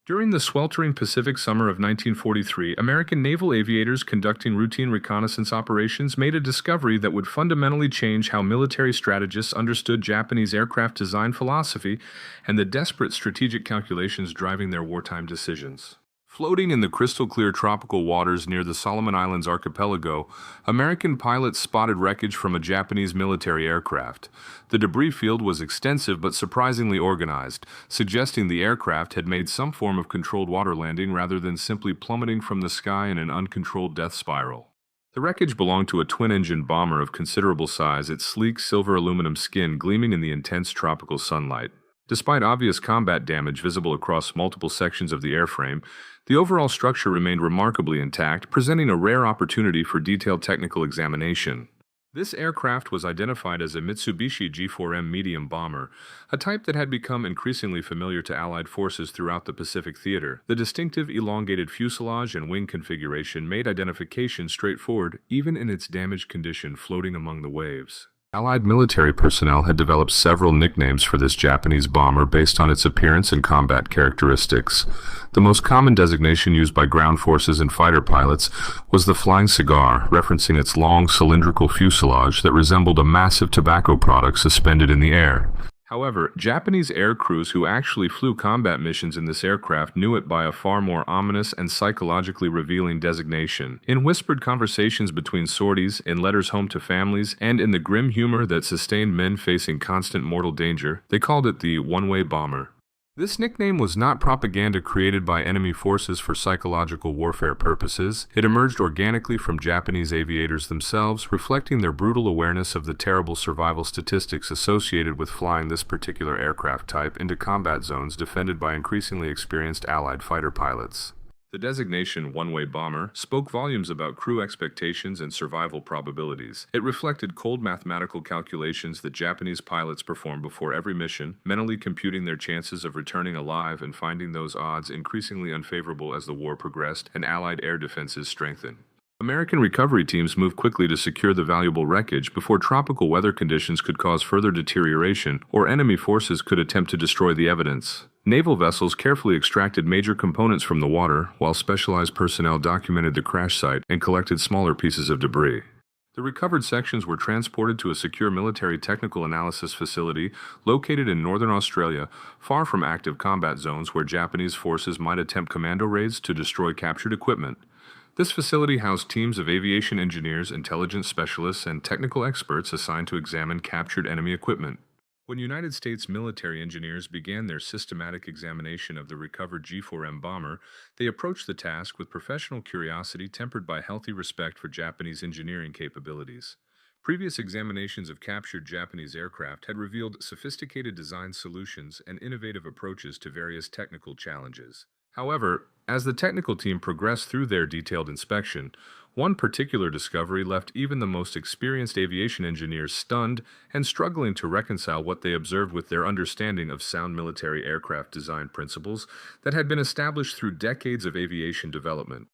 During the sweltering Pacific summer of 1943, American naval aviators conducting routine reconnaissance operations made a discovery that would fundamentally change how military strategists understood Japanese aircraft design philosophy and the desperate strategic calculations driving their wartime decisions. Floating in the crystal-clear tropical waters near the Solomon Islands archipelago, American pilots spotted wreckage from a Japanese military aircraft. The debris field was extensive but surprisingly organized, suggesting the aircraft had made some form of controlled water landing rather than simply plummeting from the sky in an uncontrolled death spiral. The wreckage belonged to a twin-engine bomber of considerable size, its sleek silver aluminum skin gleaming in the intense tropical sunlight. Despite obvious combat damage visible across multiple sections of the airframe, the overall structure remained remarkably intact, presenting a rare opportunity for detailed technical examination. This aircraft was identified as a Mitsubishi G4M medium bomber, a type that had become increasingly familiar to Allied forces throughout the Pacific theater. The distinctive elongated fuselage and wing configuration made identification straightforward, even in its damaged condition floating among the waves. Allied military personnel had developed several nicknames for this Japanese bomber based on its appearance and combat characteristics. The most common designation used by ground forces and fighter pilots was the Flying Cigar, referencing its long cylindrical fuselage that resembled a massive tobacco product suspended in the air. However, Japanese air crews who actually flew combat missions in this aircraft knew it by a far more ominous and psychologically revealing designation. In whispered conversations between sorties, in letters home to families, and in the grim humor that sustained men facing constant mortal danger, they called it the one-way bomber. This nickname was not propaganda created by enemy forces for psychological warfare purposes. It emerged organically from Japanese aviators themselves, reflecting their brutal awareness of the terrible survival statistics associated with flying this particular aircraft type into combat zones defended by increasingly experienced Allied fighter pilots. The designation one-way bomber spoke volumes about crew expectations and survival probabilities. It reflected cold mathematical calculations that Japanese pilots performed before every mission, mentally computing their chances of returning alive and finding those odds increasingly unfavorable as the war progressed and Allied air defenses strengthened. American recovery teams moved quickly to secure the valuable wreckage before tropical weather conditions could cause further deterioration or enemy forces could attempt to destroy the evidence. Naval vessels carefully extracted major components from the water, while specialized personnel documented the crash site and collected smaller pieces of debris. The recovered sections were transported to a secure military technical analysis facility located in northern Australia, far from active combat zones where Japanese forces might attempt commando raids to destroy captured equipment. This facility housed teams of aviation engineers, intelligence specialists, and technical experts assigned to examine captured enemy equipment. When United States military engineers began their systematic examination of the recovered G4M bomber, they approached the task with professional curiosity tempered by healthy respect for Japanese engineering capabilities. Previous examinations of captured Japanese aircraft had revealed sophisticated design solutions and innovative approaches to various technical challenges. However, as the technical team progressed through their detailed inspection, one particular discovery left even the most experienced aviation engineers stunned and struggling to reconcile what they observed with their understanding of sound military aircraft design principles that had been established through decades of aviation development.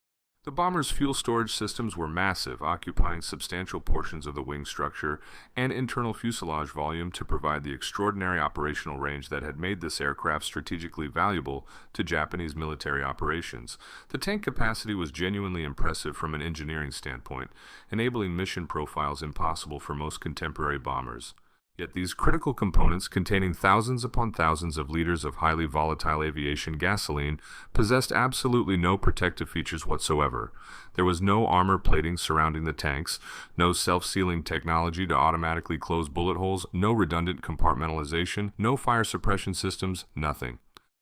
The bomber's fuel storage systems were massive, occupying substantial portions of the wing structure and internal fuselage volume to provide the extraordinary operational range that had made this aircraft strategically valuable to Japanese military operations. The tank capacity was genuinely impressive from an engineering standpoint, enabling mission profiles impossible for most contemporary bombers. Yet these critical components, containing thousands upon thousands of liters of highly volatile aviation gasoline, possessed absolutely no protective features whatsoever. There was no armor plating surrounding the tanks, no self-sealing technology to automatically close bullet holes, no redundant compartmentalization, no fire suppression systems, nothing.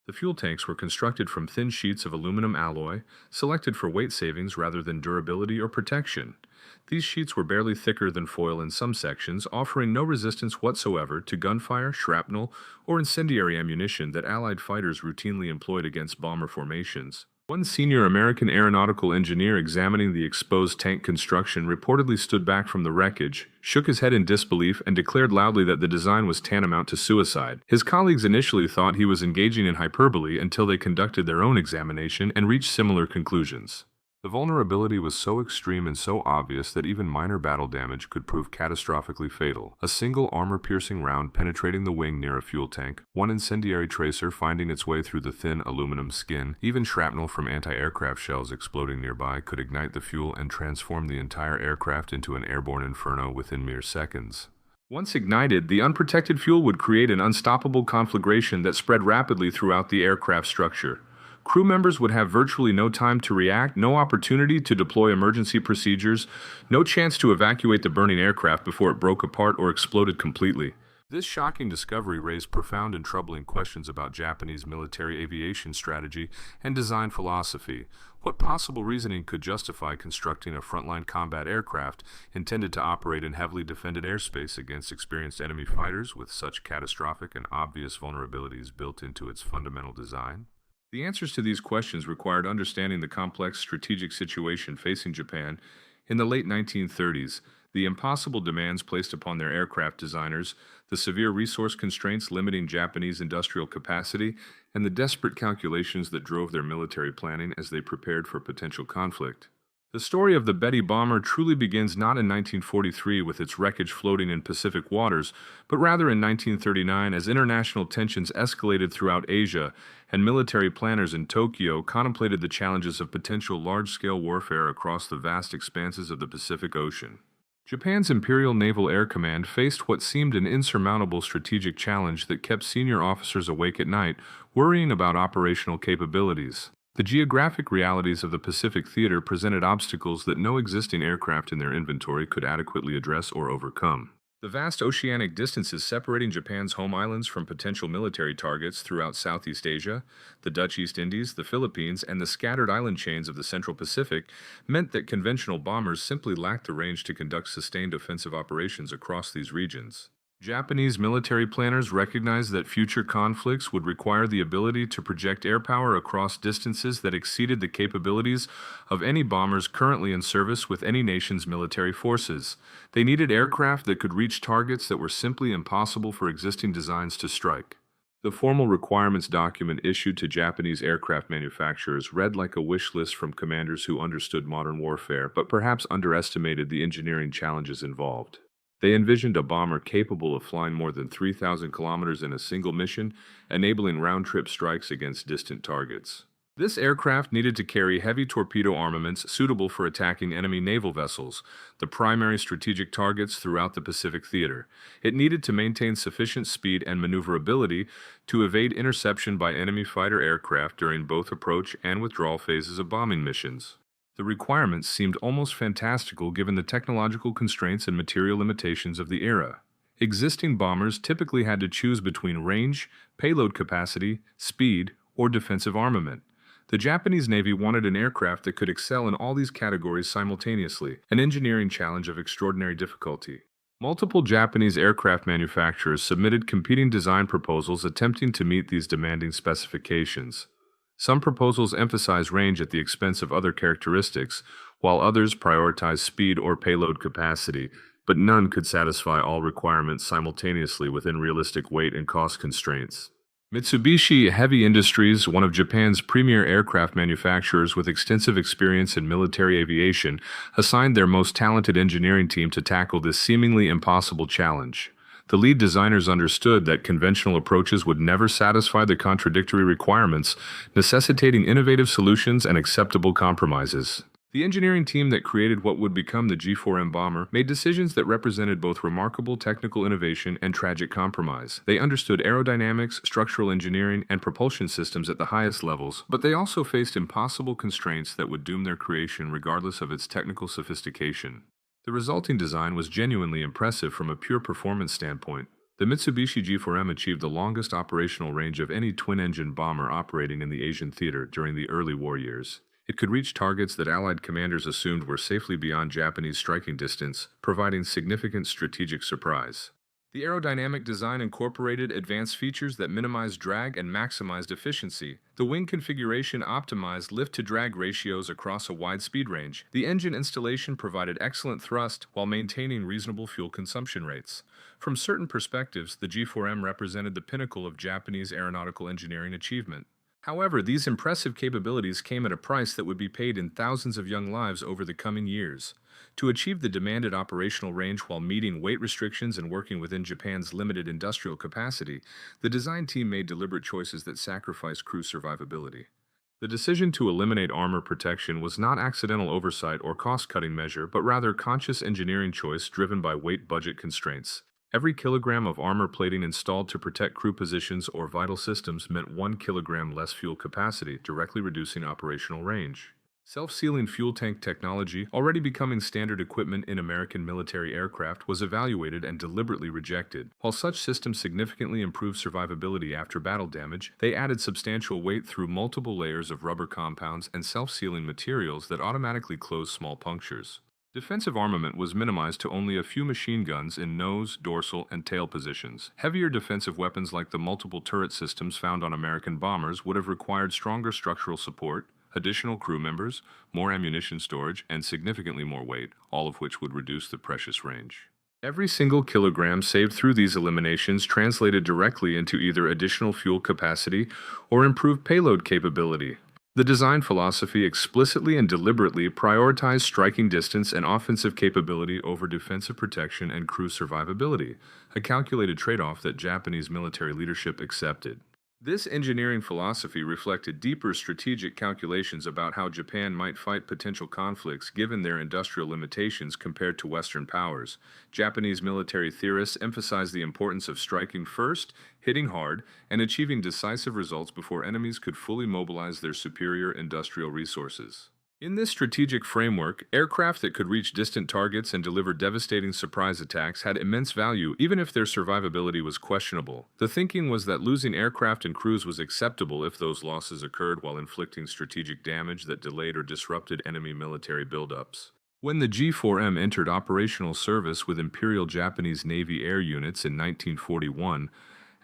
The fuel tanks were constructed from thin sheets of aluminum alloy, selected for weight savings rather than durability or protection. These sheets were barely thicker than foil in some sections, offering no resistance whatsoever to gunfire, shrapnel, or incendiary ammunition that Allied fighters routinely employed against bomber formations. One senior American aeronautical engineer examining the exposed tank construction reportedly stood back from the wreckage, shook his head in disbelief, and declared loudly that the design was tantamount to suicide. His colleagues initially thought he was engaging in hyperbole until they conducted their own examination and reached similar conclusions. The vulnerability was so extreme and so obvious that even minor battle damage could prove catastrophically fatal. A single armor-piercing round penetrating the wing near a fuel tank, one incendiary tracer finding its way through the thin aluminum skin, even shrapnel from anti-aircraft shells exploding nearby could ignite the fuel and transform the entire aircraft into an airborne inferno within mere seconds. Once ignited, the unprotected fuel would create an unstoppable conflagration that spread rapidly throughout the aircraft structure. Crew members would have virtually no time to react, no opportunity to deploy emergency procedures, no chance to evacuate the burning aircraft before it broke apart or exploded completely. This shocking discovery raised profound and troubling questions about Japanese military aviation strategy and design philosophy. What possible reasoning could justify constructing a frontline combat aircraft intended to operate in heavily defended airspace against experienced enemy fighters with such catastrophic and obvious vulnerabilities built into its fundamental design? The answers to these questions required understanding the complex strategic situation facing Japan in the late 1930s, the impossible demands placed upon their aircraft designers, the severe resource constraints limiting Japanese industrial capacity, and the desperate calculations that drove their military planning as they prepared for potential conflict. The story of the Betty bomber truly begins not in 1943 with its wreckage floating in Pacific waters, but rather in 1939 as international tensions escalated throughout Asia and military planners in Tokyo contemplated the challenges of potential large-scale warfare across the vast expanses of the Pacific Ocean. Japan's Imperial Naval Air Command faced what seemed an insurmountable strategic challenge that kept senior officers awake at night, worrying about operational capabilities. The geographic realities of the Pacific Theater presented obstacles that no existing aircraft in their inventory could adequately address or overcome. The vast oceanic distances separating Japan's home islands from potential military targets throughout Southeast Asia, the Dutch East Indies, the Philippines, and the scattered island chains of the Central Pacific meant that conventional bombers simply lacked the range to conduct sustained offensive operations across these regions. Japanese military planners recognized that future conflicts would require the ability to project air power across distances that exceeded the capabilities of any bombers currently in service with any nation's military forces. They needed aircraft that could reach targets that were simply impossible for existing designs to strike. The formal requirements document issued to Japanese aircraft manufacturers read like a wish list from commanders who understood modern warfare but perhaps underestimated the engineering challenges involved. They envisioned a bomber capable of flying more than 3,000 kilometers in a single mission, enabling round-trip strikes against distant targets. This aircraft needed to carry heavy torpedo armaments suitable for attacking enemy naval vessels, the primary strategic targets throughout the Pacific Theater. It needed to maintain sufficient speed and maneuverability to evade interception by enemy fighter aircraft during both approach and withdrawal phases of bombing missions. The requirements seemed almost fantastical given the technological constraints and material limitations of the era. Existing bombers typically had to choose between range, payload capacity, speed, or defensive armament. The Japanese Navy wanted an aircraft that could excel in all these categories simultaneously, an engineering challenge of extraordinary difficulty. Multiple Japanese aircraft manufacturers submitted competing design proposals attempting to meet these demanding specifications. Some proposals emphasize range at the expense of other characteristics, while others prioritize speed or payload capacity, but none could satisfy all requirements simultaneously within realistic weight and cost constraints. Mitsubishi Heavy Industries, one of Japan's premier aircraft manufacturers with extensive experience in military aviation, assigned their most talented engineering team to tackle this seemingly impossible challenge. The lead designers understood that conventional approaches would never satisfy the contradictory requirements, necessitating innovative solutions and acceptable compromises. The engineering team that created what would become the G4M bomber made decisions that represented both remarkable technical innovation and tragic compromise. They understood aerodynamics, structural engineering, and propulsion systems at the highest levels, but they also faced impossible constraints that would doom their creation regardless of its technical sophistication. The resulting design was genuinely impressive from a pure performance standpoint. The Mitsubishi G4M achieved the longest operational range of any twin-engine bomber operating in the Asian theater during the early war years. It could reach targets that Allied commanders assumed were safely beyond Japanese striking distance, providing significant strategic surprise. The aerodynamic design incorporated advanced features that minimized drag and maximized efficiency. The wing configuration optimized lift-to-drag ratios across a wide speed range. The engine installation provided excellent thrust while maintaining reasonable fuel consumption rates. From certain perspectives, the G4M represented the pinnacle of Japanese aeronautical engineering achievement. However, these impressive capabilities came at a price that would be paid in thousands of young lives over the coming years. To achieve the demanded operational range while meeting weight restrictions and working within Japan's limited industrial capacity, the design team made deliberate choices that sacrificed crew survivability. The decision to eliminate armor protection was not accidental oversight or cost-cutting measure, but rather conscious engineering choice driven by weight budget constraints. Every kilogram of armor plating installed to protect crew positions or vital systems meant 1 kilogram less fuel capacity, directly reducing operational range. Self-sealing fuel tank technology, already becoming standard equipment in American military aircraft, was evaluated and deliberately rejected. While such systems significantly improved survivability after battle damage, they added substantial weight through multiple layers of rubber compounds and self-sealing materials that automatically close small punctures. Defensive armament was minimized to only a few machine guns in nose, dorsal, and tail positions. Heavier defensive weapons like the multiple turret systems found on American bombers would have required stronger structural support, additional crew members, more ammunition storage, and significantly more weight, all of which would reduce the precious range. Every single kilogram saved through these eliminations translated directly into either additional fuel capacity or improved payload capability. The design philosophy explicitly and deliberately prioritized striking distance and offensive capability over defensive protection and crew survivability, a calculated trade-off that Japanese military leadership accepted. This engineering philosophy reflected deeper strategic calculations about how Japan might fight potential conflicts given their industrial limitations compared to Western powers. Japanese military theorists emphasized the importance of striking first, hitting hard, and achieving decisive results before enemies could fully mobilize their superior industrial resources. In this strategic framework, aircraft that could reach distant targets and deliver devastating surprise attacks had immense value, even if their survivability was questionable. The thinking was that losing aircraft and crews was acceptable if those losses occurred while inflicting strategic damage that delayed or disrupted enemy military buildups. When the G4M entered operational service with Imperial Japanese Navy air units in 1941,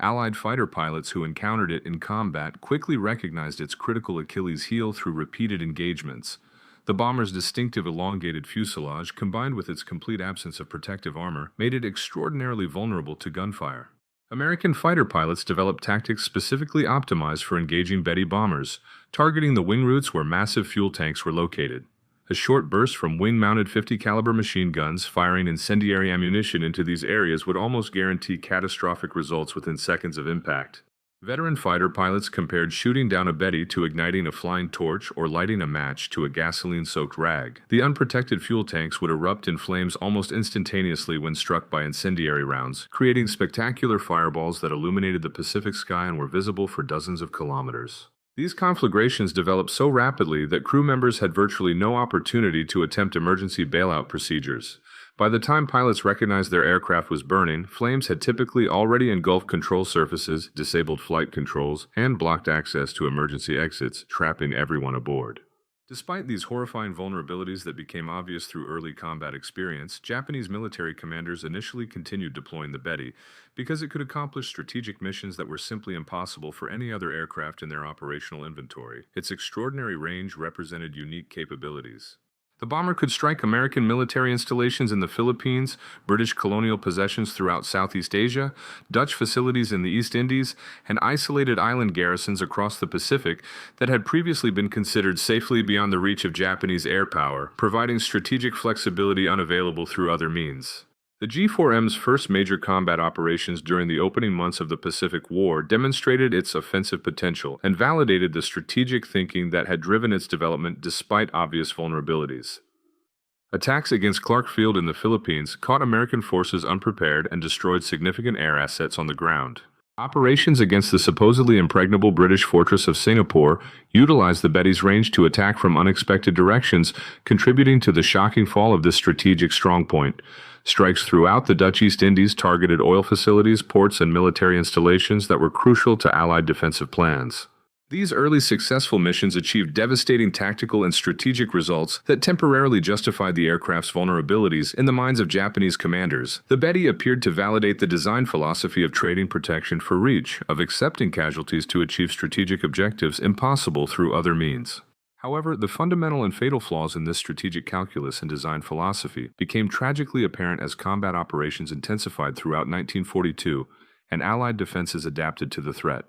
Allied fighter pilots who encountered it in combat quickly recognized its critical Achilles heel through repeated engagements. The bomber's distinctive elongated fuselage, combined with its complete absence of protective armor, made it extraordinarily vulnerable to gunfire. American fighter pilots developed tactics specifically optimized for engaging Betty bombers, targeting the wing routes where massive fuel tanks were located. A short burst from wing-mounted 50-caliber machine guns firing incendiary ammunition into these areas would almost guarantee catastrophic results within seconds of impact. Veteran fighter pilots compared shooting down a Betty to igniting a flying torch or lighting a match to a gasoline-soaked rag. The unprotected fuel tanks would erupt in flames almost instantaneously when struck by incendiary rounds, creating spectacular fireballs that illuminated the Pacific sky and were visible for dozens of kilometers. These conflagrations developed so rapidly that crew members had virtually no opportunity to attempt emergency bailout procedures. By the time pilots recognized their aircraft was burning, flames had typically already engulfed control surfaces, disabled flight controls, and blocked access to emergency exits, trapping everyone aboard. Despite these horrifying vulnerabilities that became obvious through early combat experience, Japanese military commanders initially continued deploying the Betty because it could accomplish strategic missions that were simply impossible for any other aircraft in their operational inventory. Its extraordinary range represented unique capabilities. The bomber could strike American military installations in the Philippines, British colonial possessions throughout Southeast Asia, Dutch facilities in the East Indies, and isolated island garrisons across the Pacific that had previously been considered safely beyond the reach of Japanese air power, providing strategic flexibility unavailable through other means. The G4M's first major combat operations during the opening months of the Pacific War demonstrated its offensive potential and validated the strategic thinking that had driven its development despite obvious vulnerabilities. Attacks against Clark Field in the Philippines caught American forces unprepared and destroyed significant air assets on the ground. Operations against the supposedly impregnable British fortress of Singapore utilized the Betty's range to attack from unexpected directions, contributing to the shocking fall of this strategic strongpoint. Strikes throughout the Dutch East Indies targeted oil facilities, ports, and military installations that were crucial to Allied defensive plans. These early successful missions achieved devastating tactical and strategic results that temporarily justified the aircraft's vulnerabilities in the minds of Japanese commanders. The Betty appeared to validate the design philosophy of trading protection for reach, of accepting casualties to achieve strategic objectives impossible through other means. However, the fundamental and fatal flaws in this strategic calculus and design philosophy became tragically apparent as combat operations intensified throughout 1942 and Allied defenses adapted to the threat.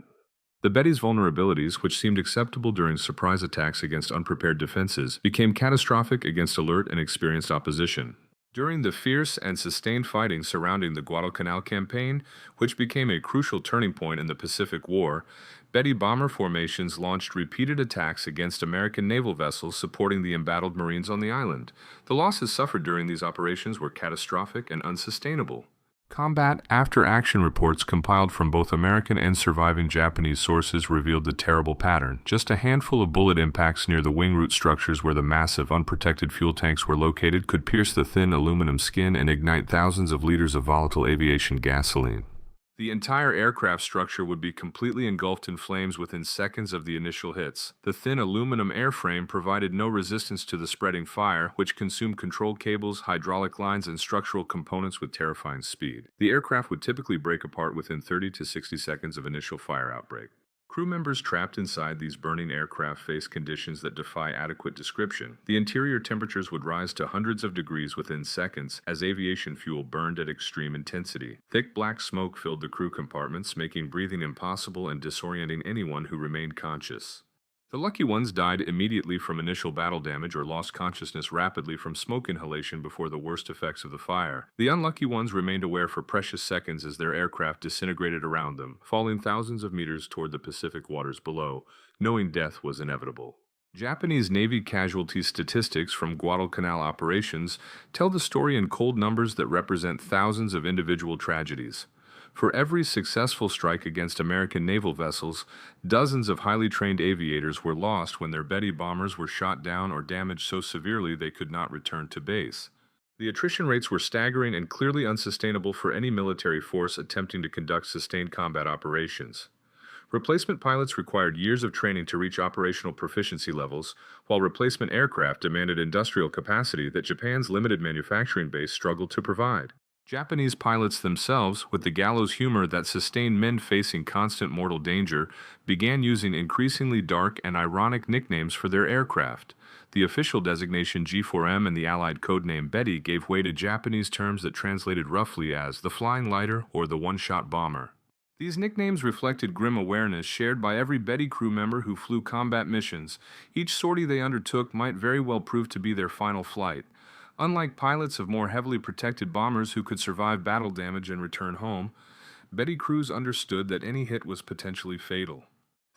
The Betty's vulnerabilities, which seemed acceptable during surprise attacks against unprepared defenses, became catastrophic against alert and experienced opposition. During the fierce and sustained fighting surrounding the Guadalcanal campaign, which became a crucial turning point in the Pacific War, Betty bomber formations launched repeated attacks against American naval vessels supporting the embattled Marines on the island. The losses suffered during these operations were catastrophic and unsustainable. Combat after-action reports compiled from both American and surviving Japanese sources revealed the terrible pattern. Just a handful of bullet impacts near the wing root structures where the massive, unprotected fuel tanks were located could pierce the thin aluminum skin and ignite thousands of liters of volatile aviation gasoline. The entire aircraft structure would be completely engulfed in flames within seconds of the initial hits. The thin aluminum airframe provided no resistance to the spreading fire, which consumed control cables, hydraulic lines, and structural components with terrifying speed. The aircraft would typically break apart within 30 to 60 seconds of initial fire outbreak. Crew members trapped inside these burning aircraft faced conditions that defy adequate description. The interior temperatures would rise to hundreds of degrees within seconds as aviation fuel burned at extreme intensity. Thick black smoke filled the crew compartments, making breathing impossible and disorienting anyone who remained conscious. The lucky ones died immediately from initial battle damage or lost consciousness rapidly from smoke inhalation before the worst effects of the fire. The unlucky ones remained aware for precious seconds as their aircraft disintegrated around them, falling thousands of meters toward the Pacific waters below, knowing death was inevitable. Japanese Navy casualty statistics from Guadalcanal operations tell the story in cold numbers that represent thousands of individual tragedies. For every successful strike against American naval vessels, dozens of highly trained aviators were lost when their Betty bombers were shot down or damaged so severely they could not return to base. The attrition rates were staggering and clearly unsustainable for any military force attempting to conduct sustained combat operations. Replacement pilots required years of training to reach operational proficiency levels, while replacement aircraft demanded industrial capacity that Japan's limited manufacturing base struggled to provide. Japanese pilots themselves, with the gallows humor that sustained men facing constant mortal danger, began using increasingly dark and ironic nicknames for their aircraft. The official designation G4M and the Allied codename Betty gave way to Japanese terms that translated roughly as the Flying Lighter or the One-Shot Bomber. These nicknames reflected grim awareness shared by every Betty crew member who flew combat missions. Each sortie they undertook might very well prove to be their final flight. Unlike pilots of more heavily protected bombers who could survive battle damage and return home, Betty crews understood that any hit was potentially fatal.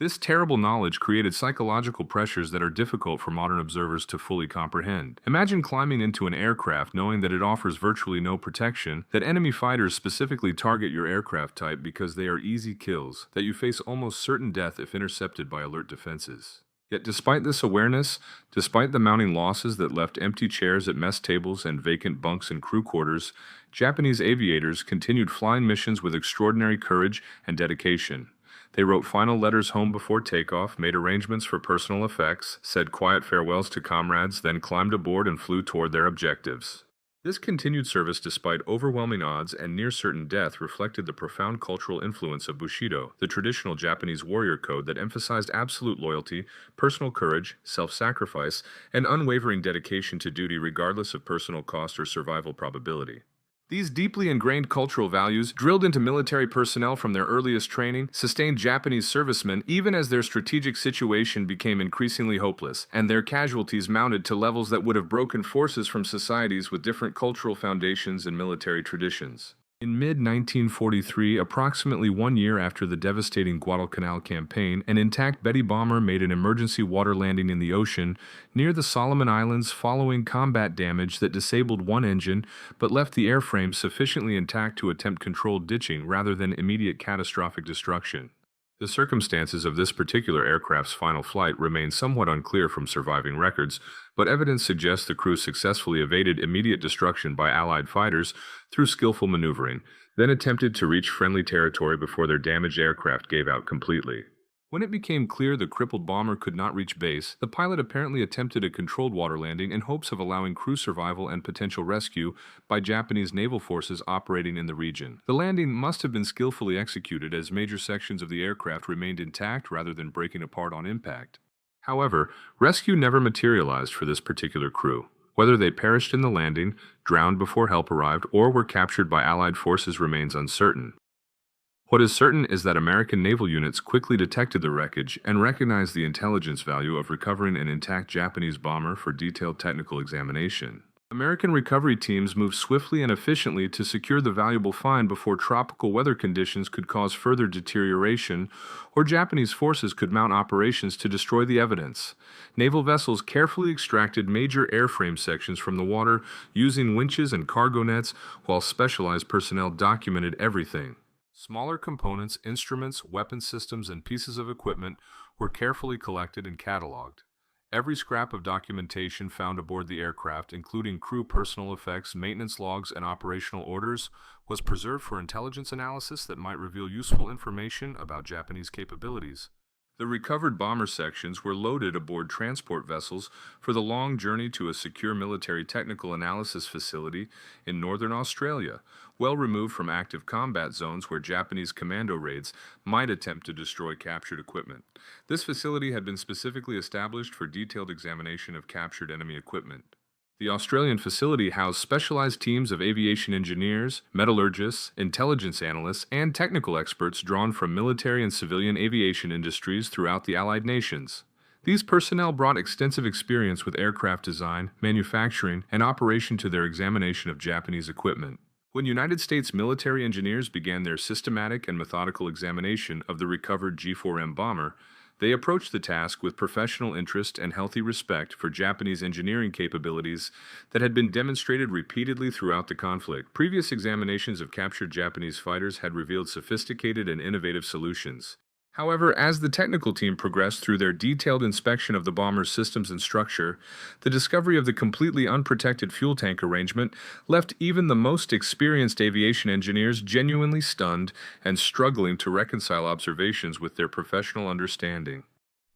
This terrible knowledge created psychological pressures that are difficult for modern observers to fully comprehend. Imagine climbing into an aircraft knowing that it offers virtually no protection, that enemy fighters specifically target your aircraft type because they are easy kills, that you face almost certain death if intercepted by alert defenses. Yet despite this awareness, despite the mounting losses that left empty chairs at mess tables and vacant bunks in crew quarters, Japanese aviators continued flying missions with extraordinary courage and dedication. They wrote final letters home before takeoff, made arrangements for personal effects, said quiet farewells to comrades, then climbed aboard and flew toward their objectives. This continued service despite overwhelming odds and near-certain death reflected the profound cultural influence of Bushido, the traditional Japanese warrior code that emphasized absolute loyalty, personal courage, self-sacrifice, and unwavering dedication to duty regardless of personal cost or survival probability. These deeply ingrained cultural values, drilled into military personnel from their earliest training, sustained Japanese servicemen even as their strategic situation became increasingly hopeless, and their casualties mounted to levels that would have broken forces from societies with different cultural foundations and military traditions. In mid-1943, approximately 1 year after the devastating Guadalcanal campaign, an intact Betty bomber made an emergency water landing in the ocean near the Solomon Islands following combat damage that disabled one engine but left the airframe sufficiently intact to attempt controlled ditching rather than immediate catastrophic destruction. The circumstances of this particular aircraft's final flight remain somewhat unclear from surviving records, but evidence suggests the crew successfully evaded immediate destruction by Allied fighters through skillful maneuvering, then attempted to reach friendly territory before their damaged aircraft gave out completely. When it became clear the crippled bomber could not reach base, the pilot apparently attempted a controlled water landing in hopes of allowing crew survival and potential rescue by Japanese naval forces operating in the region. The landing must have been skillfully executed as major sections of the aircraft remained intact rather than breaking apart on impact. However, rescue never materialized for this particular crew. Whether they perished in the landing, drowned before help arrived, or were captured by Allied forces remains uncertain. What is certain is that American naval units quickly detected the wreckage and recognized the intelligence value of recovering an intact Japanese bomber for detailed technical examination. American recovery teams moved swiftly and efficiently to secure the valuable find before tropical weather conditions could cause further deterioration or Japanese forces could mount operations to destroy the evidence. Naval vessels carefully extracted major airframe sections from the water using winches and cargo nets, while specialized personnel documented everything. Smaller components, instruments, weapon systems, and pieces of equipment were carefully collected and cataloged. Every scrap of documentation found aboard the aircraft, including crew personal effects, maintenance logs, and operational orders, was preserved for intelligence analysis that might reveal useful information about Japanese capabilities. The recovered bomber sections were loaded aboard transport vessels for the long journey to a secure military technical analysis facility in northern Australia, well removed from active combat zones where Japanese commando raids might attempt to destroy captured equipment. This facility had been specifically established for detailed examination of captured enemy equipment. The Australian facility housed specialized teams of aviation engineers, metallurgists, intelligence analysts, and technical experts drawn from military and civilian aviation industries throughout the Allied nations. These personnel brought extensive experience with aircraft design, manufacturing, and operation to their examination of Japanese equipment. When United States military engineers began their systematic and methodical examination of the recovered G4M bomber, they approached the task with professional interest and healthy respect for Japanese engineering capabilities that had been demonstrated repeatedly throughout the conflict. Previous examinations of captured Japanese fighters had revealed sophisticated and innovative solutions. However, as the technical team progressed through their detailed inspection of the bomber's systems and structure, the discovery of the completely unprotected fuel tank arrangement left even the most experienced aviation engineers genuinely stunned and struggling to reconcile observations with their professional understanding.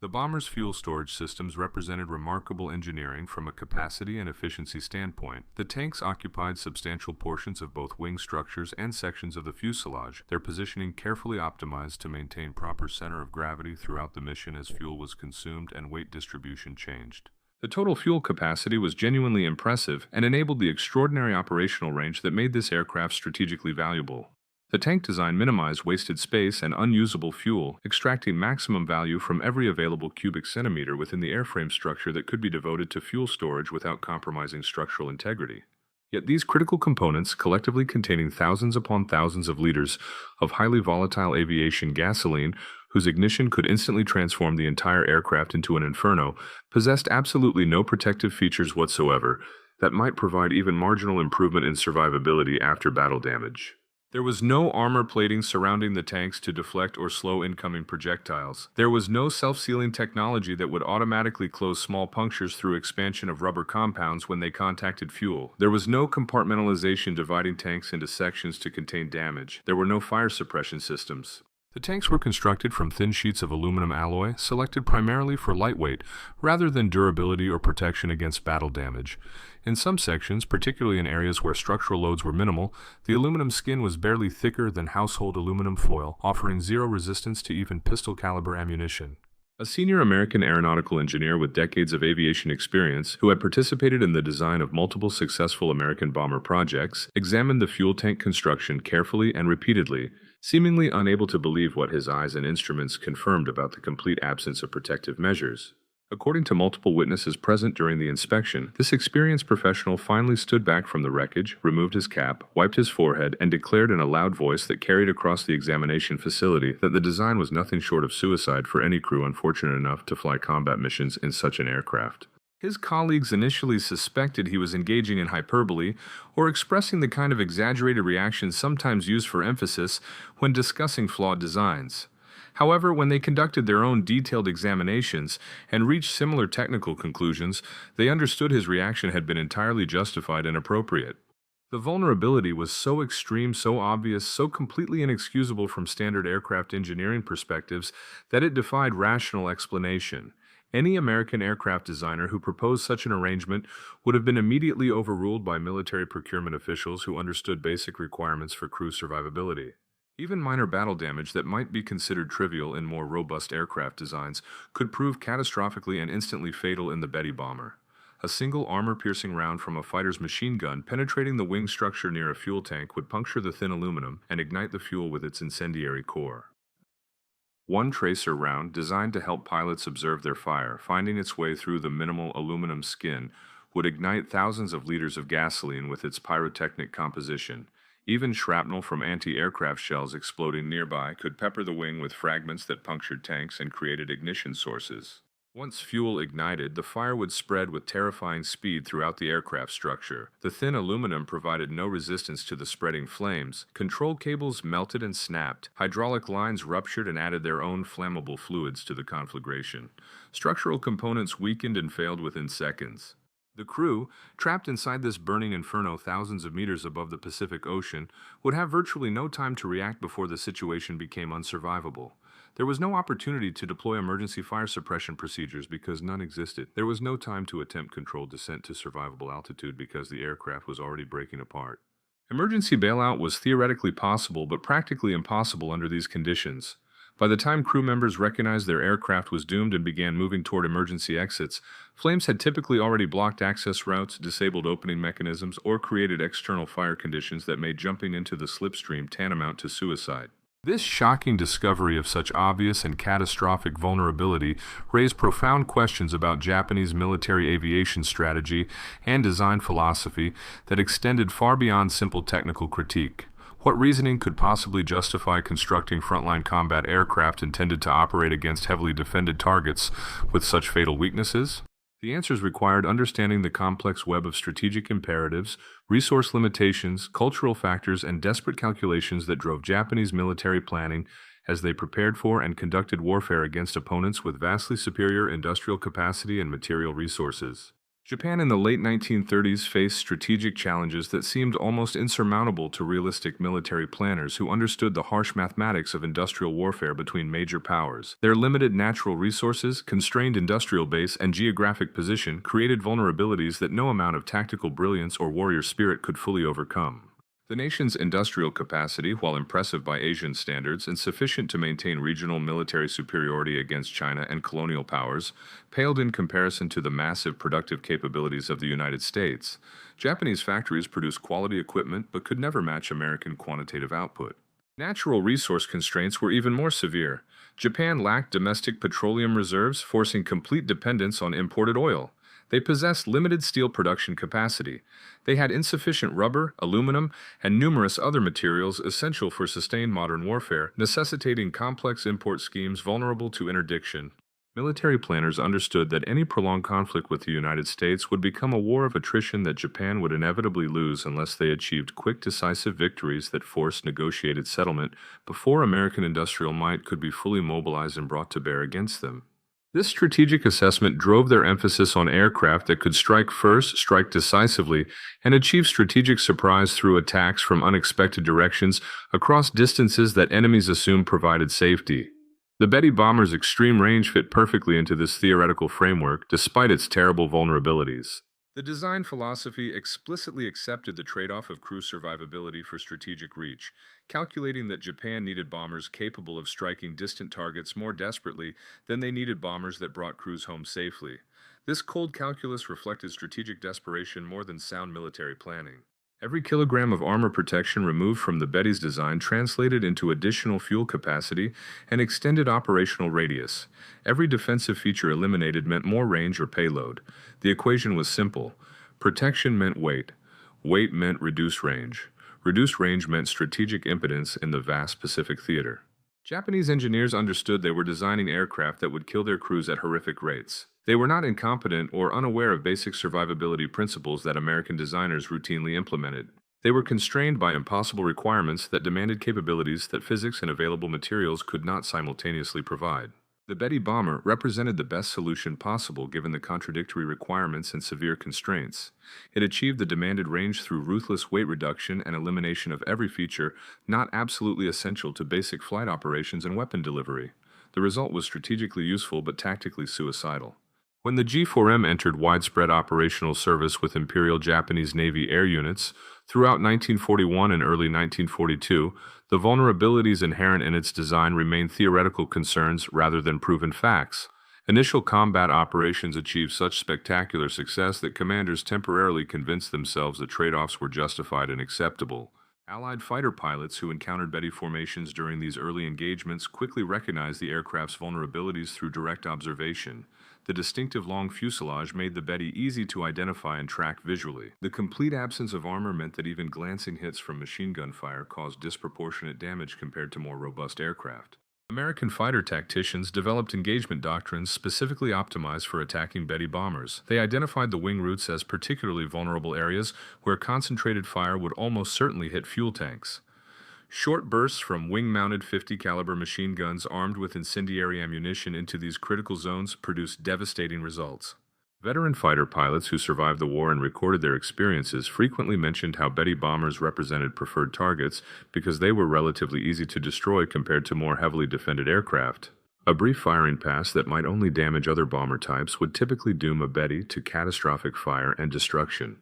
The bomber's fuel storage systems represented remarkable engineering from a capacity and efficiency standpoint. The tanks occupied substantial portions of both wing structures and sections of the fuselage, their positioning carefully optimized to maintain proper center of gravity throughout the mission as fuel was consumed and weight distribution changed. The total fuel capacity was genuinely impressive and enabled the extraordinary operational range that made this aircraft strategically valuable. The tank design minimized wasted space and unusable fuel, extracting maximum value from every available cubic centimeter within the airframe structure that could be devoted to fuel storage without compromising structural integrity. Yet these critical components, collectively containing thousands upon thousands of liters of highly volatile aviation gasoline, whose ignition could instantly transform the entire aircraft into an inferno, possessed absolutely no protective features whatsoever that might provide even marginal improvement in survivability after battle damage. There was no armor plating surrounding the tanks to deflect or slow incoming projectiles. There was no self-sealing technology that would automatically close small punctures through expansion of rubber compounds when they contacted fuel. There was no compartmentalization dividing tanks into sections to contain damage. There were no fire suppression systems. The tanks were constructed from thin sheets of aluminum alloy, selected primarily for lightweight, rather than durability or protection against battle damage. In some sections, particularly in areas where structural loads were minimal, the aluminum skin was barely thicker than household aluminum foil, offering zero resistance to even pistol-caliber ammunition. A senior American aeronautical engineer with decades of aviation experience, who had participated in the design of multiple successful American bomber projects, examined the fuel tank construction carefully and repeatedly, seemingly unable to believe what his eyes and instruments confirmed about the complete absence of protective measures. According to multiple witnesses present during the inspection, this experienced professional finally stood back from the wreckage, removed his cap, wiped his forehead, and declared in a loud voice that carried across the examination facility that the design was nothing short of suicide for any crew unfortunate enough to fly combat missions in such an aircraft. His colleagues initially suspected he was engaging in hyperbole or expressing the kind of exaggerated reactions sometimes used for emphasis when discussing flawed designs. However, when they conducted their own detailed examinations and reached similar technical conclusions, they understood his reaction had been entirely justified and appropriate. The vulnerability was so extreme, so obvious, so completely inexcusable from standard aircraft engineering perspectives that it defied rational explanation. Any American aircraft designer who proposed such an arrangement would have been immediately overruled by military procurement officials who understood basic requirements for crew survivability. Even minor battle damage that might be considered trivial in more robust aircraft designs could prove catastrophically and instantly fatal in the Betty bomber. A single armor-piercing round from a fighter's machine gun penetrating the wing structure near a fuel tank would puncture the thin aluminum and ignite the fuel with its incendiary core. One tracer round, designed to help pilots observe their fire, finding its way through the minimal aluminum skin, would ignite thousands of liters of gasoline with its pyrotechnic composition. Even shrapnel from anti-aircraft shells exploding nearby could pepper the wing with fragments that punctured tanks and created ignition sources. Once fuel ignited, the fire would spread with terrifying speed throughout the aircraft structure. The thin aluminum provided no resistance to the spreading flames. Control cables melted and snapped. Hydraulic lines ruptured and added their own flammable fluids to the conflagration. Structural components weakened and failed within seconds. The crew, trapped inside this burning inferno thousands of meters above the Pacific Ocean, would have virtually no time to react before the situation became unsurvivable. There was no opportunity to deploy emergency fire suppression procedures because none existed. There was no time to attempt controlled descent to survivable altitude because the aircraft was already breaking apart. Emergency bailout was theoretically possible but practically impossible under these conditions. By the time crew members recognized their aircraft was doomed and began moving toward emergency exits, flames had typically already blocked access routes, disabled opening mechanisms, or created external fire conditions that made jumping into the slipstream tantamount to suicide. This shocking discovery of such obvious and catastrophic vulnerability raised profound questions about Japanese military aviation strategy and design philosophy that extended far beyond simple technical critique. What reasoning could possibly justify constructing frontline combat aircraft intended to operate against heavily defended targets with such fatal weaknesses? The answers required understanding the complex web of strategic imperatives, resource limitations, cultural factors, and desperate calculations that drove Japanese military planning as they prepared for and conducted warfare against opponents with vastly superior industrial capacity and material resources. Japan in the late 1930s faced strategic challenges that seemed almost insurmountable to realistic military planners who understood the harsh mathematics of industrial warfare between major powers. Their limited natural resources, constrained industrial base, and geographic position created vulnerabilities that no amount of tactical brilliance or warrior spirit could fully overcome. The nation's industrial capacity, while impressive by Asian standards and sufficient to maintain regional military superiority against China and colonial powers, paled in comparison to the massive productive capabilities of the United States. Japanese factories produced quality equipment but could never match American quantitative output. Natural resource constraints were even more severe. Japan lacked domestic petroleum reserves, forcing complete dependence on imported oil. They possessed limited steel production capacity. They had insufficient rubber, aluminum, and numerous other materials essential for sustained modern warfare, necessitating complex import schemes vulnerable to interdiction. Military planners understood that any prolonged conflict with the United States would become a war of attrition that Japan would inevitably lose unless they achieved quick, decisive victories that forced negotiated settlement before American industrial might could be fully mobilized and brought to bear against them. This strategic assessment drove their emphasis on aircraft that could strike first, strike decisively, and achieve strategic surprise through attacks from unexpected directions across distances that enemies assumed provided safety. The Betty bomber's extreme range fit perfectly into this theoretical framework, despite its terrible vulnerabilities. The design philosophy explicitly accepted the trade-off of crew survivability for strategic reach, calculating that Japan needed bombers capable of striking distant targets more desperately than they needed bombers that brought crews home safely. This cold calculus reflected strategic desperation more than sound military planning. Every kilogram of armor protection removed from the Betty's design translated into additional fuel capacity and extended operational radius. Every defensive feature eliminated meant more range or payload. The equation was simple. Protection meant weight. Weight meant reduced range. Reduced range meant strategic impotence in the vast Pacific theater. Japanese engineers understood they were designing aircraft that would kill their crews at horrific rates. They were not incompetent or unaware of basic survivability principles that American designers routinely implemented. They were constrained by impossible requirements that demanded capabilities that physics and available materials could not simultaneously provide. The Betty bomber represented the best solution possible given the contradictory requirements and severe constraints. It achieved the demanded range through ruthless weight reduction and elimination of every feature not absolutely essential to basic flight operations and weapon delivery. The result was strategically useful but tactically suicidal. When the G4M entered widespread operational service with Imperial Japanese Navy air units throughout 1941 and early 1942, the vulnerabilities inherent in its design remained theoretical concerns rather than proven facts. Initial combat operations achieved such spectacular success that commanders temporarily convinced themselves that trade-offs were justified and acceptable. Allied fighter pilots who encountered Betty formations during these early engagements quickly recognized the aircraft's vulnerabilities through direct observation. The distinctive long fuselage made the Betty easy to identify and track visually. The complete absence of armor meant that even glancing hits from machine gun fire caused disproportionate damage compared to more robust aircraft. American fighter tacticians developed engagement doctrines specifically optimized for attacking Betty bombers. They identified the wing routes as particularly vulnerable areas where concentrated fire would almost certainly hit fuel tanks. Short bursts from wing-mounted 50-caliber machine guns armed with incendiary ammunition into these critical zones produced devastating results. Veteran fighter pilots who survived the war and recorded their experiences frequently mentioned how Betty bombers represented preferred targets because they were relatively easy to destroy compared to more heavily defended aircraft. A brief firing pass that might only damage other bomber types would typically doom a Betty to catastrophic fire and destruction.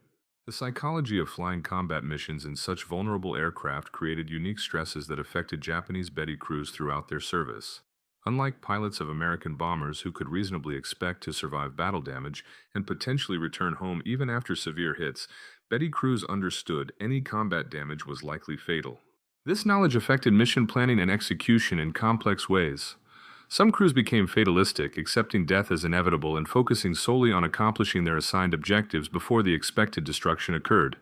The psychology of flying combat missions in such vulnerable aircraft created unique stresses that affected Japanese Betty crews throughout their service. Unlike pilots of American bombers who could reasonably expect to survive battle damage and potentially return home even after severe hits, Betty crews understood any combat damage was likely fatal. This knowledge affected mission planning and execution in complex ways. Some crews became fatalistic, accepting death as inevitable and focusing solely on accomplishing their assigned objectives before the expected destruction occurred.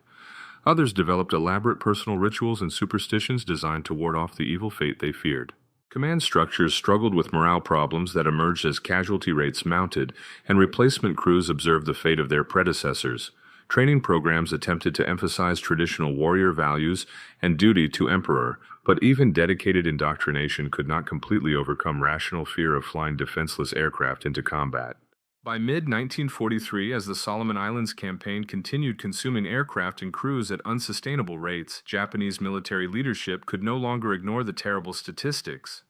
Others developed elaborate personal rituals and superstitions designed to ward off the evil fate they feared. Command structures struggled with morale problems that emerged as casualty rates mounted, and replacement crews observed the fate of their predecessors. Training programs attempted to emphasize traditional warrior values and duty to emperor, but even dedicated indoctrination could not completely overcome rational fear of flying defenseless aircraft into combat. By mid-1943, as the Solomon Islands campaign continued consuming aircraft and crews at unsustainable rates, Japanese military leadership could no longer ignore the terrible statistics.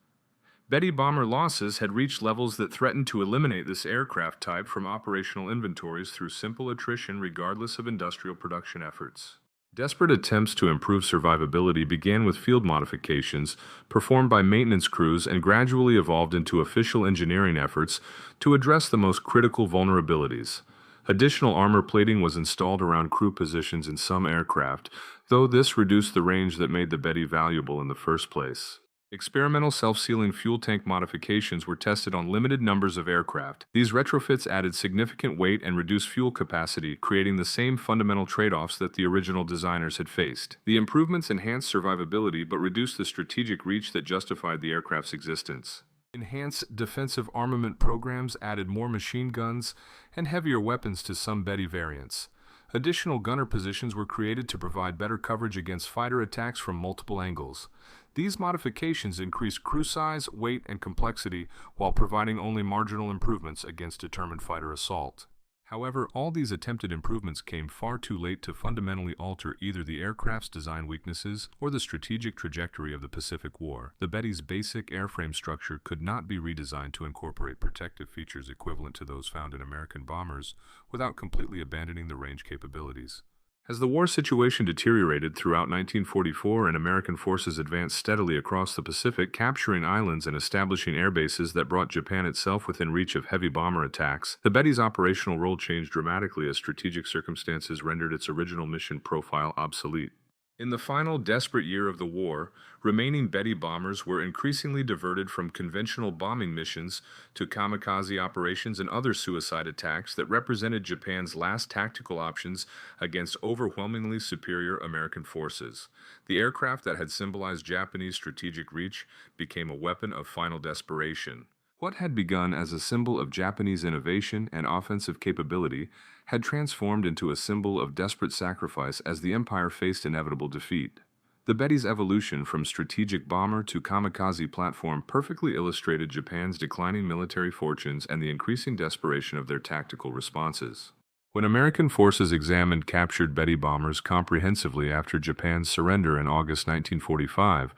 Betty bomber losses had reached levels that threatened to eliminate this aircraft type from operational inventories through simple attrition regardless of industrial production efforts. Desperate attempts to improve survivability began with field modifications performed by maintenance crews and gradually evolved into official engineering efforts to address the most critical vulnerabilities. Additional armor plating was installed around crew positions in some aircraft, though this reduced the range that made the Betty valuable in the first place. Experimental self-sealing fuel tank modifications were tested on limited numbers of aircraft. These retrofits added significant weight and reduced fuel capacity, creating the same fundamental trade-offs that the original designers had faced. The improvements enhanced survivability but reduced the strategic reach that justified the aircraft's existence. Enhanced defensive armament programs added more machine guns and heavier weapons to some Betty variants. Additional gunner positions were created to provide better coverage against fighter attacks from multiple angles. These modifications increased crew size, weight, and complexity while providing only marginal improvements against determined fighter assault. However, all these attempted improvements came far too late to fundamentally alter either the aircraft's design weaknesses or the strategic trajectory of the Pacific War. The Betty's basic airframe structure could not be redesigned to incorporate protective features equivalent to those found in American bombers without completely abandoning the range capabilities. As the war situation deteriorated throughout 1944 and American forces advanced steadily across the Pacific, capturing islands and establishing air bases that brought Japan itself within reach of heavy bomber attacks, the Betty's operational role changed dramatically as strategic circumstances rendered its original mission profile obsolete. In the final desperate year of the war, remaining Betty bombers were increasingly diverted from conventional bombing missions to kamikaze operations and other suicide attacks that represented Japan's last tactical options against overwhelmingly superior American forces. The aircraft that had symbolized Japanese strategic reach became a weapon of final desperation. What had begun as a symbol of Japanese innovation and offensive capability had transformed into a symbol of desperate sacrifice as the empire faced inevitable defeat. The Betty's evolution from strategic bomber to kamikaze platform perfectly illustrated Japan's declining military fortunes and the increasing desperation of their tactical responses. When American forces examined captured Betty bombers comprehensively after Japan's surrender in August 1945,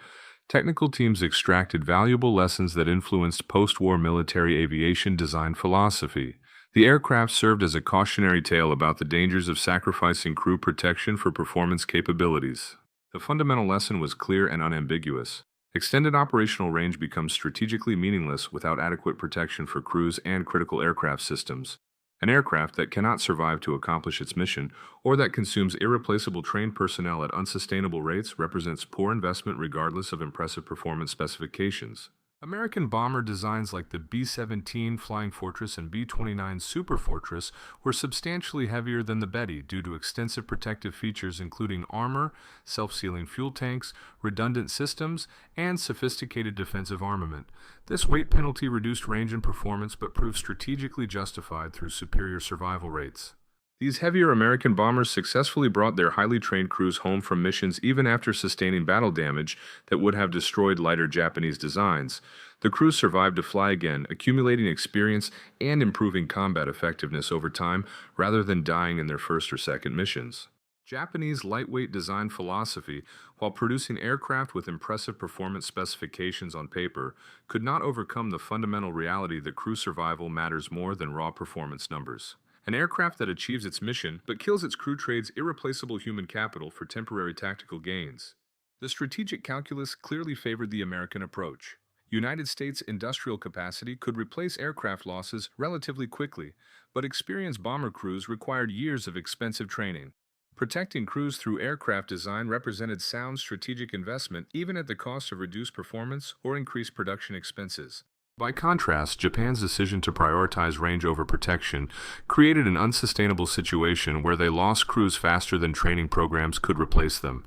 technical teams extracted valuable lessons that influenced post-war military aviation design philosophy. The aircraft served as a cautionary tale about the dangers of sacrificing crew protection for performance capabilities. The fundamental lesson was clear and unambiguous. Extended operational range becomes strategically meaningless without adequate protection for crews and critical aircraft systems. An aircraft that cannot survive to accomplish its mission, or that consumes irreplaceable trained personnel at unsustainable rates, represents poor investment regardless of impressive performance specifications. American bomber designs like the B-17 Flying Fortress and B-29 Super Fortress were substantially heavier than the Betty due to extensive protective features including armor, self-sealing fuel tanks, redundant systems, and sophisticated defensive armament. This weight penalty reduced range and performance but proved strategically justified through superior survival rates. These heavier American bombers successfully brought their highly trained crews home from missions even after sustaining battle damage that would have destroyed lighter Japanese designs. The crews survived to fly again, accumulating experience and improving combat effectiveness over time rather than dying in their first or second missions. Japanese lightweight design philosophy, while producing aircraft with impressive performance specifications on paper, could not overcome the fundamental reality that crew survival matters more than raw performance numbers. An aircraft that achieves its mission but kills its crew trades irreplaceable human capital for temporary tactical gains. The strategic calculus clearly favored the American approach. United States industrial capacity could replace aircraft losses relatively quickly, but experienced bomber crews required years of expensive training. Protecting crews through aircraft design represented sound strategic investment even at the cost of reduced performance or increased production expenses. By contrast, Japan's decision to prioritize range over protection created an unsustainable situation where they lost crews faster than training programs could replace them.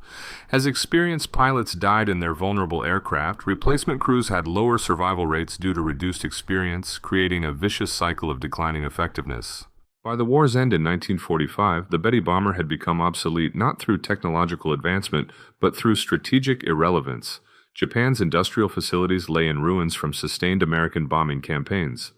As experienced pilots died in their vulnerable aircraft, replacement crews had lower survival rates due to reduced experience, creating a vicious cycle of declining effectiveness. By the war's end in 1945, the Betty bomber had become obsolete not through technological advancement, but through strategic irrelevance. Japan's industrial facilities lay in ruins from sustained American bombing campaigns.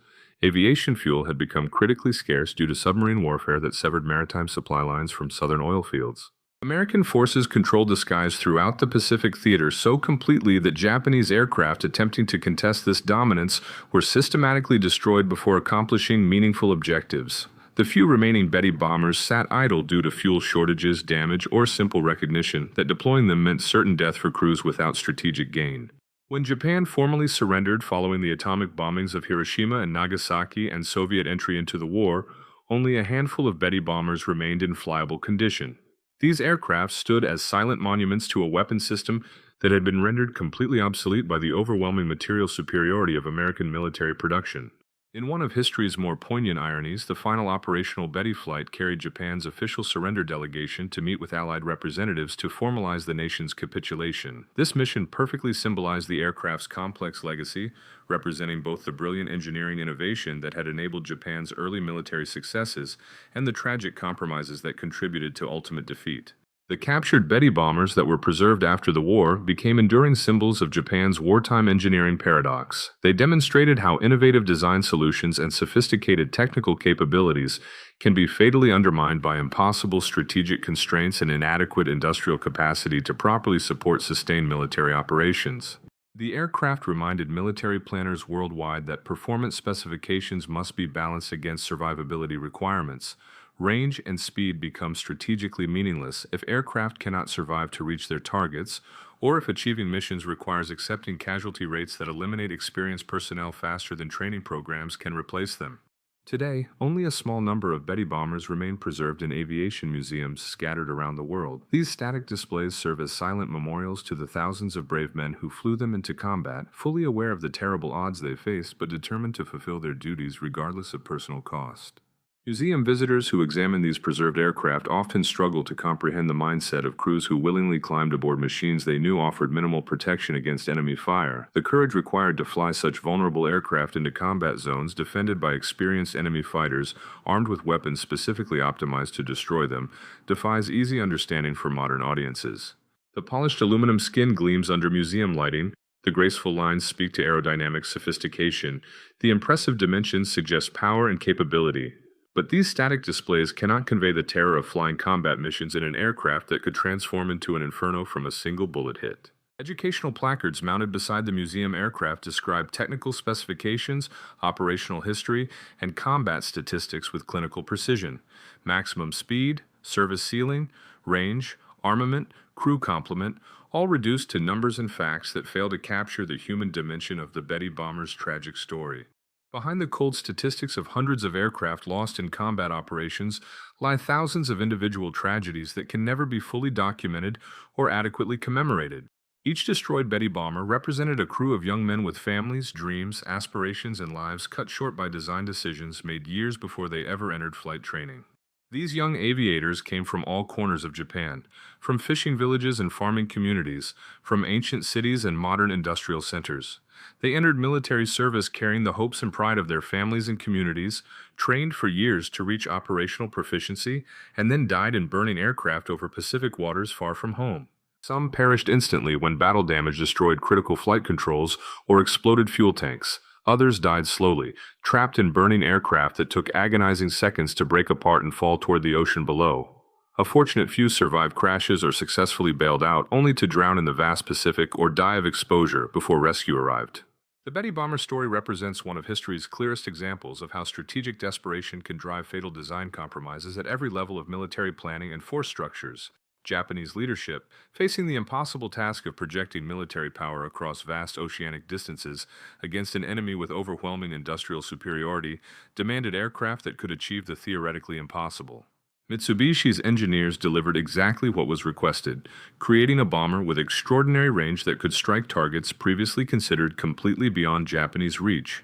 Aviation fuel had become critically scarce due to submarine warfare that severed maritime supply lines from southern oil fields. American forces controlled the skies throughout the Pacific theater so completely that Japanese aircraft attempting to contest this dominance were systematically destroyed before accomplishing meaningful objectives. The few remaining Betty bombers sat idle due to fuel shortages, damage, or simple recognition that deploying them meant certain death for crews without strategic gain. When Japan formally surrendered following the atomic bombings of Hiroshima and Nagasaki and Soviet entry into the war, only a handful of Betty bombers remained in flyable condition. These aircraft stood as silent monuments to a weapon system that had been rendered completely obsolete by the overwhelming material superiority of American military production. In one of history's more poignant ironies, the final operational Betty flight carried Japan's official surrender delegation to meet with Allied representatives to formalize the nation's capitulation. This mission perfectly symbolized the aircraft's complex legacy, representing both the brilliant engineering innovation that had enabled Japan's early military successes and the tragic compromises that contributed to ultimate defeat. The captured Betty bombers that were preserved after the war became enduring symbols of Japan's wartime engineering paradox. They demonstrated how innovative design solutions and sophisticated technical capabilities can be fatally undermined by impossible strategic constraints and inadequate industrial capacity to properly support sustained military operations. The aircraft reminded military planners worldwide that performance specifications must be balanced against survivability requirements. Range and speed become strategically meaningless if aircraft cannot survive to reach their targets, or if achieving missions requires accepting casualty rates that eliminate experienced personnel faster than training programs can replace them. Today, only a small number of Betty bombers remain preserved in aviation museums scattered around the world. These static displays serve as silent memorials to the thousands of brave men who flew them into combat, fully aware of the terrible odds they faced but determined to fulfill their duties regardless of personal cost. Museum visitors who examine these preserved aircraft often struggle to comprehend the mindset of crews who willingly climbed aboard machines they knew offered minimal protection against enemy fire. The courage required to fly such vulnerable aircraft into combat zones defended by experienced enemy fighters armed with weapons specifically optimized to destroy them defies easy understanding for modern audiences. The polished aluminum skin gleams under museum lighting. The graceful lines speak to aerodynamic sophistication. The impressive dimensions suggest power and capability. But these static displays cannot convey the terror of flying combat missions in an aircraft that could transform into an inferno from a single bullet hit. Educational placards mounted beside the museum aircraft describe technical specifications, operational history, and combat statistics with clinical precision. Maximum speed, service ceiling, range, armament, crew complement, all reduced to numbers and facts that fail to capture the human dimension of the Betty bomber's tragic story. Behind the cold statistics of hundreds of aircraft lost in combat operations lie thousands of individual tragedies that can never be fully documented or adequately commemorated. Each destroyed Betty bomber represented a crew of young men with families, dreams, aspirations, and lives cut short by design decisions made years before they ever entered flight training. These young aviators came from all corners of Japan, from fishing villages and farming communities, from ancient cities and modern industrial centers. They entered military service carrying the hopes and pride of their families and communities, trained for years to reach operational proficiency, and then died in burning aircraft over Pacific waters far from home. Some perished instantly when battle damage destroyed critical flight controls or exploded fuel tanks. Others died slowly, trapped in burning aircraft that took agonizing seconds to break apart and fall toward the ocean below. A fortunate few survived crashes or successfully bailed out, only to drown in the vast Pacific or die of exposure before rescue arrived. The Betty bomber story represents one of history's clearest examples of how strategic desperation can drive fatal design compromises at every level of military planning and force structures. Japanese leadership, facing the impossible task of projecting military power across vast oceanic distances against an enemy with overwhelming industrial superiority, demanded aircraft that could achieve the theoretically impossible. Mitsubishi's engineers delivered exactly what was requested, creating a bomber with extraordinary range that could strike targets previously considered completely beyond Japanese reach.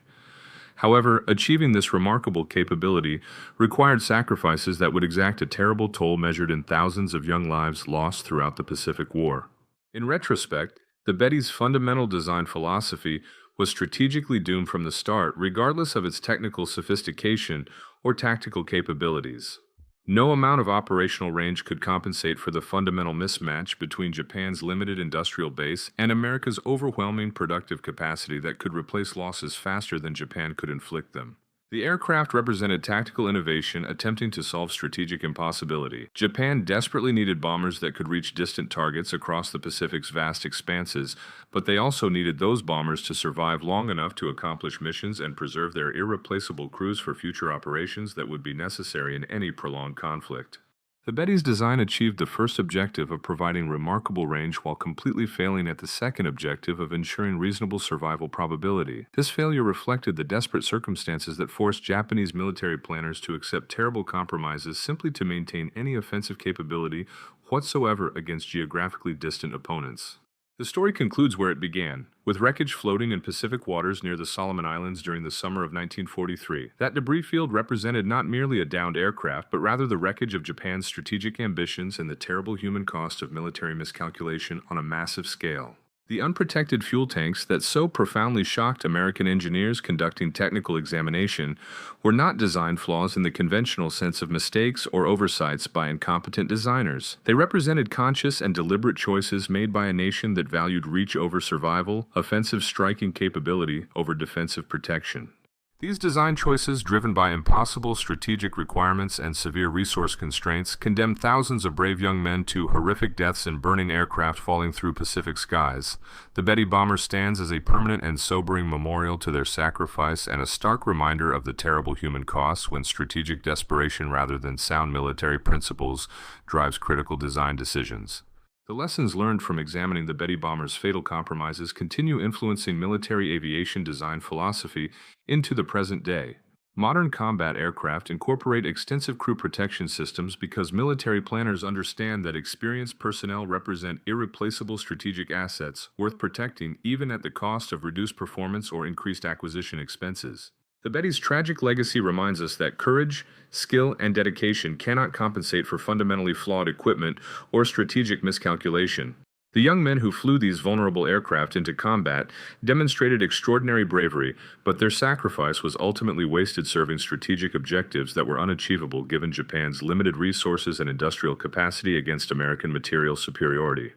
However, achieving this remarkable capability required sacrifices that would exact a terrible toll measured in thousands of young lives lost throughout the Pacific War. In retrospect, the Betty's fundamental design philosophy was strategically doomed from the start, regardless of its technical sophistication or tactical capabilities. No amount of operational range could compensate for the fundamental mismatch between Japan's limited industrial base and America's overwhelming productive capacity that could replace losses faster than Japan could inflict them. The aircraft represented tactical innovation attempting to solve strategic impossibility. Japan desperately needed bombers that could reach distant targets across the Pacific's vast expanses, but they also needed those bombers to survive long enough to accomplish missions and preserve their irreplaceable crews for future operations that would be necessary in any prolonged conflict. The Betty's design achieved the first objective of providing remarkable range while completely failing at the second objective of ensuring reasonable survival probability. This failure reflected the desperate circumstances that forced Japanese military planners to accept terrible compromises simply to maintain any offensive capability whatsoever against geographically distant opponents. The story concludes where it began, with wreckage floating in Pacific waters near the Solomon Islands during the summer of 1943. That debris field represented not merely a downed aircraft, but rather the wreckage of Japan's strategic ambitions and the terrible human cost of military miscalculation on a massive scale. The unprotected fuel tanks that so profoundly shocked American engineers conducting technical examination were not design flaws in the conventional sense of mistakes or oversights by incompetent designers. They represented conscious and deliberate choices made by a nation that valued reach over survival, offensive striking capability over defensive protection. These design choices, driven by impossible strategic requirements and severe resource constraints, condemned thousands of brave young men to horrific deaths in burning aircraft falling through Pacific skies. The Betty bomber stands as a permanent and sobering memorial to their sacrifice and a stark reminder of the terrible human costs when strategic desperation rather than sound military principles drives critical design decisions. The lessons learned from examining the Betty bomber's fatal compromises continue influencing military aviation design philosophy into the present day. Modern combat aircraft incorporate extensive crew protection systems because military planners understand that experienced personnel represent irreplaceable strategic assets worth protecting even at the cost of reduced performance or increased acquisition expenses. The Betty's tragic legacy reminds us that courage, skill, and dedication cannot compensate for fundamentally flawed equipment or strategic miscalculation. The young men who flew these vulnerable aircraft into combat demonstrated extraordinary bravery, but their sacrifice was ultimately wasted serving strategic objectives that were unachievable given Japan's limited resources and industrial capacity against American material superiority.